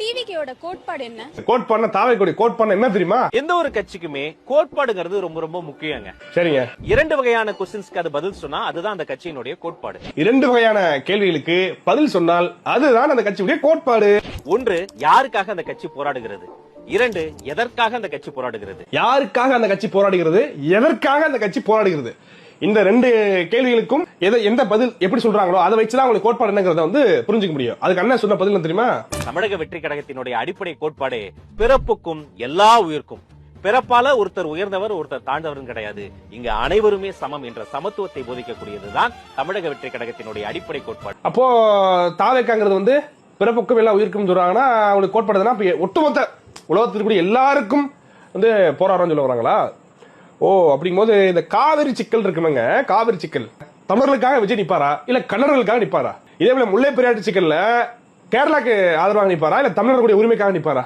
டிவிகேயோட கோட்பாடு என்ன? கோட்பாடுனா தாவேக்குடி கோட்பாடு என்ன தெரியுமா? எந்த ஒரு கட்சிக்குமே கோட்பாடுங்கிறது ரொம்ப ரொம்ப முக்கியங்க. சரிங்க. 2 வகையான क्वेश्चंसக்கு அது பதில் சொன்னா அதுதான் அந்த கட்சியினுடைய கோட்பாடு. 2 வகையான கேள்விகளுக்கு பதில் சொன்னால் அதுதான் அந்த கட்சியுடைய கோட்பாடு. 1, யாருக்காக அந்த கட்சி போராடுகிறது? 2, எதற்காக அந்த கட்சி போராடுகிறது? யாருக்காக அந்த கட்சி போராடுகிறது, எதற்காக அந்த கட்சி போராடுகிறது, இந்த 2 கேள்விகளுக்கும் எந்த பதில் எப்படி சொல்றாங்களோ அதை வச்சுதான் உங்களுக்கு கோட்பாடு என்னங்கறத வந்து புரிஞ்சுக்க முடியும். அதுக்கு அண்ணன் சொன்ன பதில் தெரியுமா? தமிழக வெற்றி கழகத்தினுடைய அடிப்படை கோட்பாடு பிறப்புக்கும் எல்லா உயிர்க்கும். பிறப்பால ஒருத்தர் உயர்ந்தவர் ஒருத்தர் தாழ்ந்தவர் கிடையாது, இங்க அனைவருமே சமம் என்ற சமத்துவத்தை போதிக்கக்கூடியதுதான் தமிழக வெற்றி கழகத்தினுடைய அடிப்படை கோட்பாடு. அப்போ தாவேக்காங்கிறது வந்து பிறப்புக்கும் எல்லா உயிர்க்கும் சொல்றாங்கன்னா அவங்களுக்கு கோட்பாடுனா ஒட்டுமொத்த உலகத்திற்கு எல்லாருக்கும் வந்து போராடுறோம்னு சொல்ல வராங்களா? ஓ, அப்படிங்கும்போது இந்த காவிரி சிக்கல் இருக்குமங்க, காவிரி சிக்கல் தமிழர்களுக்காக விஜய் நிப்பாரா இல்ல கன்னடர்களுக்காக நிப்பாரா? இதே போல முல்லை பெரியாறு சிக்கல்ல கேரளாக்கு ஆதரவாக நிப்பாரா இல்ல தமிழர்களுடைய உரிமைக்காக நிப்பாரா?